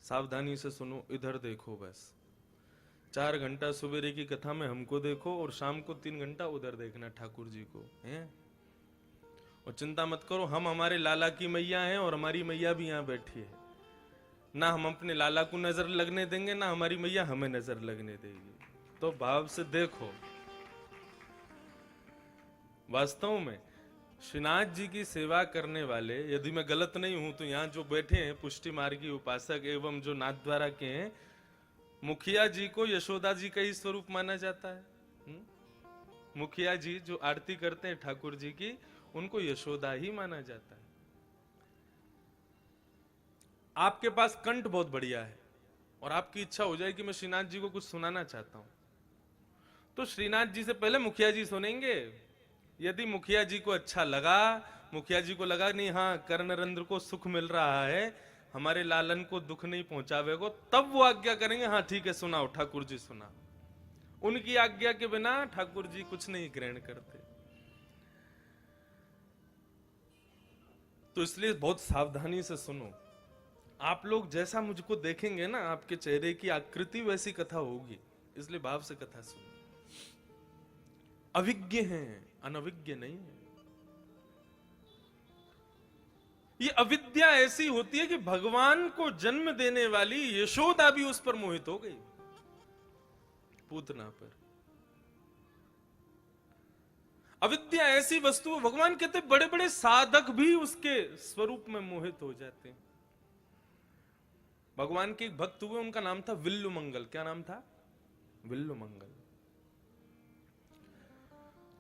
सावधानी से सुनो, इधर देखो बस। 4 घंटा सवेरे की कथा में हमको देखो और शाम को 3 घंटा उधर देखना ठाकुर जी को हैं। और चिंता मत करो, हम हमारे लाला की मैया हैं और हमारी मैया भी यहाँ बैठी है। ना हम अपने लाला को नजर लगने देंगे, ना हमारी मैया हमें नजर लगने देगी। तो भाव से देखो। वास्तव में श्रीनाथ जी की सेवा करने वाले, यदि मैं गलत नहीं हूं तो यहाँ जो बैठे हैं पुष्टि मार्गी उपासक एवं जो नाथद्वारा के हैं, मुखिया जी को यशोदा जी का ही स्वरूप माना जाता है। मुखिया जी जो आरती करते हैं ठाकुर जी की, उनको यशोदा ही माना जाता है। आपके पास कंठ बहुत बढ़िया है और आपकी इच्छा हो जाए कि मैं श्रीनाथ जी को कुछ सुनाना चाहता हूं, तो श्रीनाथ जी से पहले मुखिया जी सुनेंगे। यदि मुखिया जी को अच्छा लगा, मुखिया जी को लगा नहीं हाँ कर्णरंध्र को सुख मिल रहा है, हमारे लालन को दुख नहीं पहुंचावेगो, तब वो आज्ञा करेंगे हाँ ठीक है सुनाओ ठाकुर जी सुना। उनकी आज्ञा के बिना ठाकुर जी कुछ नहीं ग्रहण करते। तो इसलिए बहुत सावधानी से सुनो। आप लोग जैसा मुझको देखेंगे ना, आपके चेहरे की आकृति वैसी कथा होगी, इसलिए भाव से कथा सुनो। अविज्ञ हैं, अनविज्ञ नहीं है। ये अविद्या ऐसी होती है कि भगवान को जन्म देने वाली यशोदा भी उस पर मोहित हो गई, पूतना पर। अविद्या ऐसी वस्तु, भगवान कहते बड़े बड़े साधक भी उसके स्वरूप में मोहित हो जाते हैं। भगवान के एक भक्त हुए, उनका नाम था विल्लु मंगल। क्या नाम था? विल्लु मंगल।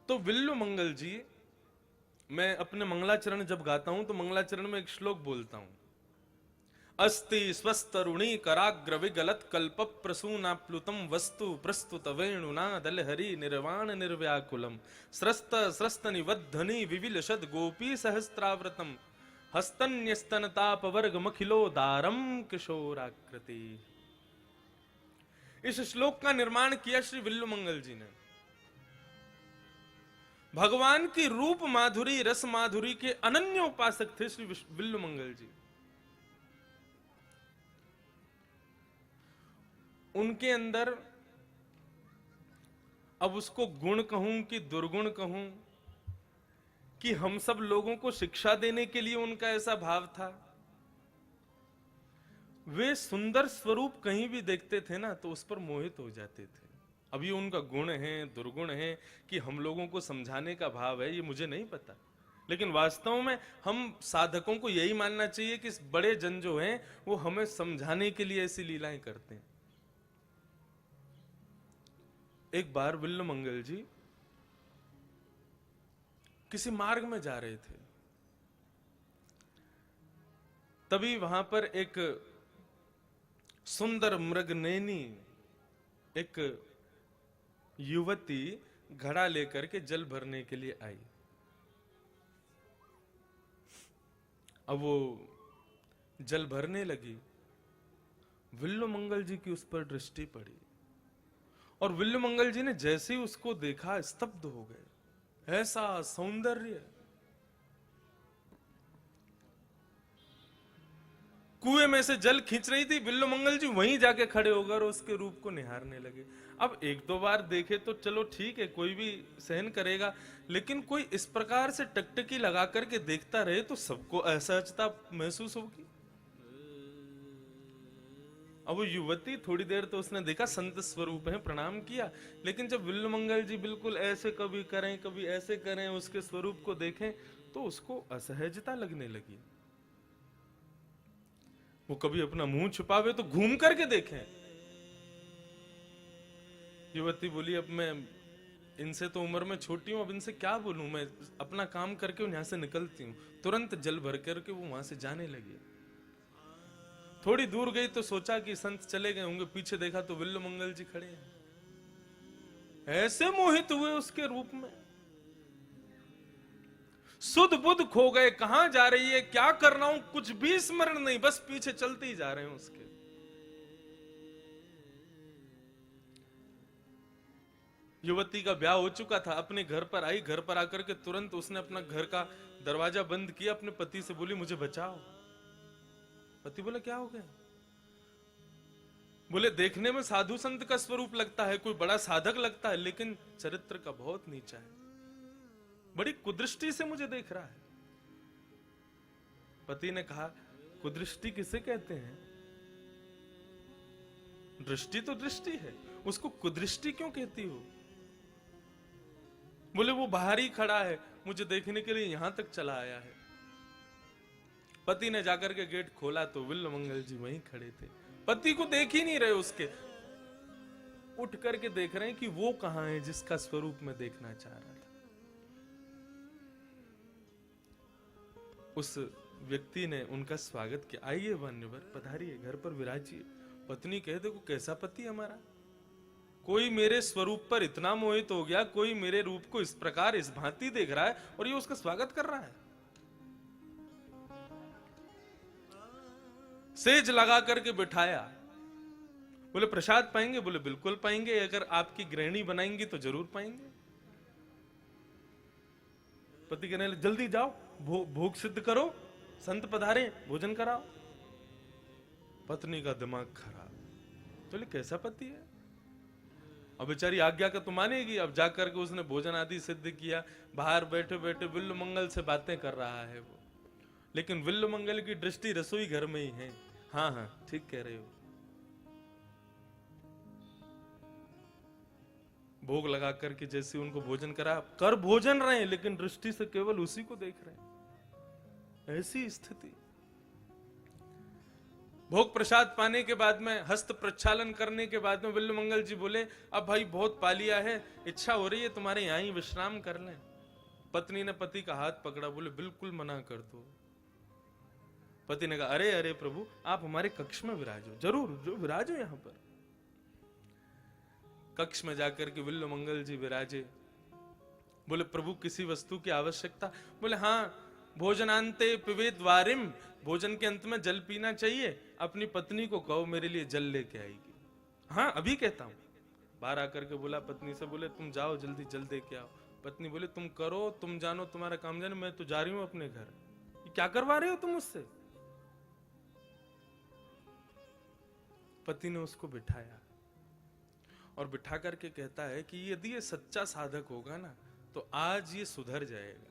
तो विल्लु मंगल जी, मैं अपने मंगलाचरण जब गाता हूं तो मंगलाचरण में एक श्लोक बोलता हूं। अस्ति स्वस्तरुणी कराग्र विगलत कल्प प्रसूनाप्लुतम वस्तु प्रस्तुत वेणुना दलहरि निर्वाण निर्व्याकुलम स्रस्त स्रस्त निवद्धनि विविलशद गोपी सहस्त्राव्रतम हस्तन्यस्तनतापवर्गमखिलोदारम किशोराकृति। इस श्लोक का निर्माण किया श्री विल्लु मंगल जी ने। भगवान की रूप माधुरी रस माधुरी के अनन्य उपासक थे श्री विल्लु मंगल जी। उनके अंदर, अब उसको गुण कहूं कि दुर्गुण कहूं, कि हम सब लोगों को शिक्षा देने के लिए उनका ऐसा भाव था। वे सुंदर स्वरूप कहीं भी देखते थे ना तो उस पर मोहित हो जाते थे। अब ये उनका गुण है दुर्गुण है कि हम लोगों को समझाने का भाव है, ये मुझे नहीं पता। लेकिन वास्तव में हम साधकों को यही मानना चाहिए कि बड़े जन जो हैं वो हमें समझाने के लिए ऐसी लीलाएं करते हैं। एक बार विल्लु मंगल जी किसी मार्ग में जा रहे थे, तभी वहां पर एक सुंदर मृगनयनी एक युवती घड़ा लेकर के जल भरने के लिए आई। अब वो जल भरने लगी, विल्लु मंगल जी की उस पर दृष्टि पड़ी और विल्लु मंगल जी ने जैसे ही उसको देखा स्तब्ध हो गए। ऐसा सौंदर्य, कुएं में से जल खींच रही थी, विल्लु मंगल जी वहीं जाके खड़े होकर उसके रूप को निहारने लगे। अब एक दो बार देखे तो चलो ठीक है, कोई भी सहन करेगा, लेकिन कोई इस प्रकार से टकटकी लगा करके देखता रहे तो सबको असहजता महसूस होगी। अब वो युवती थोड़ी देर तो उसने देखा संत स्वरूप है, प्रणाम किया, लेकिन जब विल्लु मंगल जी बिल्कुल ऐसे कभी करें कभी ऐसे करें, उसके स्वरूप को देखें तो उसको असहजता लगने लगी। वो कभी अपना मुंह छुपावे तो घूम करके देखें। युवती बोली अब मैं इनसे तो उम्र में छोटी हूं, अब इनसे क्या बोलूं, मैं अपना काम करके यहां से निकलती हूं। तुरंत जल भर करके वो वहां से जाने लगी। थोड़ी दूर गई तो सोचा कि संत चले गए होंगे, पीछे देखा तो विल्लु मंगल जी खड़े हैं। ऐसे मोहित हुए उसके रूप में, सुध बुध खो गए, कहां जा रही है क्या कर रहा हूं कुछ भी स्मरण नहीं, बस पीछे चलते ही जा रहे हैं उसके। युवती का ब्याह हो चुका था, अपने घर पर आई, घर पर आकर के तुरंत उसने अपना घर का दरवाजा बंद किया, अपने पति से बोली मुझे बचाओ। पति बोला क्या हो गया? बोले देखने में साधु संत का स्वरूप लगता है, कोई बड़ा साधक लगता है, लेकिन चरित्र का बहुत नीचा है, बड़ी कुदृष्टि से मुझे देख रहा है। पति ने कहा, कुदृष्टि किसे कहते हैं? दृष्टि तो दृष्टि है, उसको कुदृष्टि क्यों कहती हो? बोले वो बाहर ही खड़ा है, मुझे देखने के लिए यहां तक चला आया है। पति ने जाकर के गेट खोला तो विल्वमंगल जी वहीं खड़े थे। पति को देख ही नहीं रहे, उसके उठ करके देख रहे हैं कि वो कहां है जिसका स्वरूप मैं देखना चाह रहा था। उस व्यक्ति ने उनका स्वागत किया, आइए मान्यवर पधारिए, घर पर विराजिए। पत्नी कहे, देखो कैसा पति हमारा, कोई मेरे स्वरूप पर इतना मोहित हो गया, कोई मेरे रूप को इस प्रकार इस भांति देख रहा है और ये उसका स्वागत कर रहा है। सेज लगा करके बिठाया। बोले प्रसाद पाएंगे? बोले बिल्कुल पाएंगे, अगर आपकी गृहिणी बनाएंगी तो जरूर पाएंगे। पति कहने लगे, जल्दी जाओ, भोग सिद्ध करो, संत पधारे, भोजन कराओ। पत्नी का दिमाग खराब, बोले कैसा पति है, अब बेचारी आज्ञा का तो मानेगी। अब जाकर के उसने भोजन आदि सिद्ध किया, बाहर बैठे बैठे विल्वमंगल से बातें कर रहा है वो, लेकिन विल्वमंगल की दृष्टि रसोई घर में ही है। हाँ हाँ ठीक कह रहे हो। भोग लगा करके जैसे उनको भोजन करा, कर भोजन रहे हैं लेकिन दृष्टि से केवल उसी को देख रहे हैं, ऐसी स्थिति। भोग प्रसाद पाने के बाद में, हस्त प्रक्षालन करने के बाद में विल्वमंगल जी बोले, अब भाई बहुत पा लिया है, इच्छा हो रही है तुम्हारे यहां ही विश्राम कर लें। पत्नी ने पति का हाथ पकड़ा, बोले बिल्कुल मना कर दो। पति ने कहा, अरे अरे प्रभु, आप हमारे कक्ष में विराजो, जरूर जो विराजो यहां पर। कक्ष में जाकर के विल्वमंगल जी विराजे। बोले प्रभु किसी वस्तु की आवश्यकता? बोले हाँ, भोजनांते पिबेत वारिम, भोजन के अंत में जल पीना चाहिए, अपनी पत्नी को कहो मेरे लिए जल लेके आएगी। हाँ अभी कहता हूं। बाहर आकर के बोला पत्नी से, बोले तुम जाओ जल्दी जल दे के आओ। पत्नी बोले तुम करो, तुम जानो, तुम्हारा काम जानो, मैं तो जा रही हूं अपने घर। क्या करवा रहे हो तुम मुझसे? पति ने उसको बिठाया और बिठा करके कहता है कि यदि ये सच्चा साधक होगा ना तो आज ये सुधर जाएगा।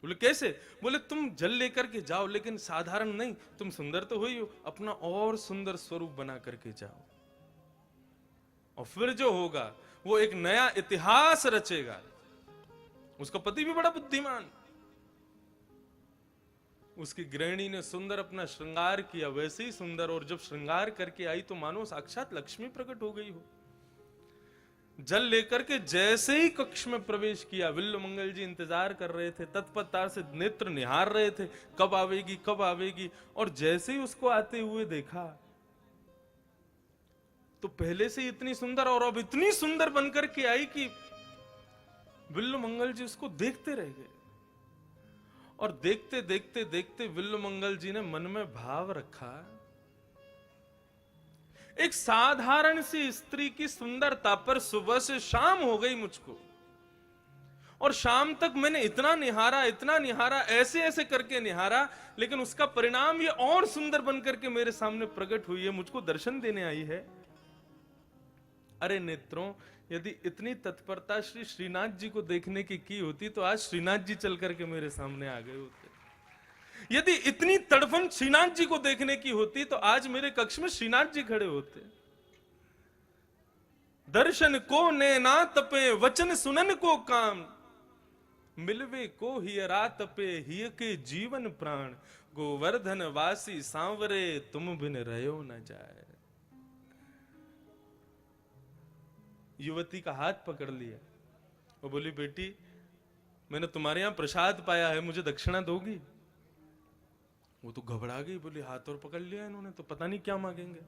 बोले कैसे? बोले तुम जल लेकर के जाओ, लेकिन साधारण नहीं, तुम सुंदर तो हुई हो, अपना और सुंदर स्वरूप बना करके जाओ, और फिर जो होगा वो एक नया इतिहास रचेगा। उसका पति भी बड़ा बुद्धिमान, उसकी गृहिणी ने सुंदर अपना श्रृंगार किया, वैसे ही सुंदर, और जब श्रृंगार करके आई तो मानो साक्षात लक्ष्मी प्रकट हो गई हो। जल लेकर के जैसे ही कक्ष में प्रवेश किया, विल्वमंगल जी इंतजार कर रहे थे, तत्परता से नेत्र निहार रहे थे, कब आवेगी कब आवेगी। और जैसे ही उसको आते हुए देखा तो पहले से इतनी सुंदर और अब इतनी सुंदर बनकर के आई कि विल्वमंगल जी उसको देखते रह गए। और देखते देखते देखते विल्वमंगल जी ने मन में भाव रखा, एक साधारण सी स्त्री की सुंदरता पर सुबह से शाम हो गई मुझको, और शाम तक मैंने इतना निहारा, ऐसे ऐसे करके निहारा, लेकिन उसका परिणाम ये और सुंदर बनकर के मेरे सामने प्रकट हुई है, मुझको दर्शन देने आई है। अरे नेत्रों, यदि इतनी तत्परता श्री श्रीनाथ जी को देखने की होती तो आज श्रीनाथ जी चल करके मेरे सामने आ गए होते। यदि इतनी तड़फन श्रीनाथ जी को देखने की होती तो आज मेरे कक्ष में श्रीनाथ जी खड़े होते। दर्शन को नैना तपे, वचन सुनन को काम, मिलवे को हिय रात पे, हिय के जीवन प्राण, गोवर्धन वासी सांवरे, तुम बिन रहो न जाए। युवती का हाथ पकड़ लिया, वो बोली बेटी मैंने तुम्हारे यहां प्रसाद पाया है, मुझे दक्षिणा दोगी? वो तो घबरा गई, बोली हाथ और पकड़ लिया इन्होंने तो पता नहीं क्या मांगेंगे।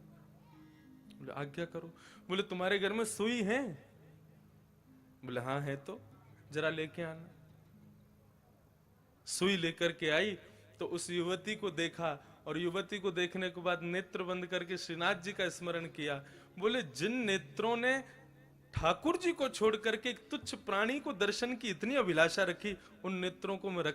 बोले आज्ञा करो। बोले तुम्हारे घर में सुई है? बोले हाँ है, तो जरा लेके आना। सुई लेकर के आई तो उस युवती को देखा, और युवती को देखने के बाद नेत्र बंद करके श्रीनाथ जी का स्मरण किया। बोले जिन नेत्रों ने ठाकुर जी को छोड़ करके एक तुच्छ प्राणी को दर्शन की इतनी अभिलाषा रखी, उन नेत्रों को मैं रखना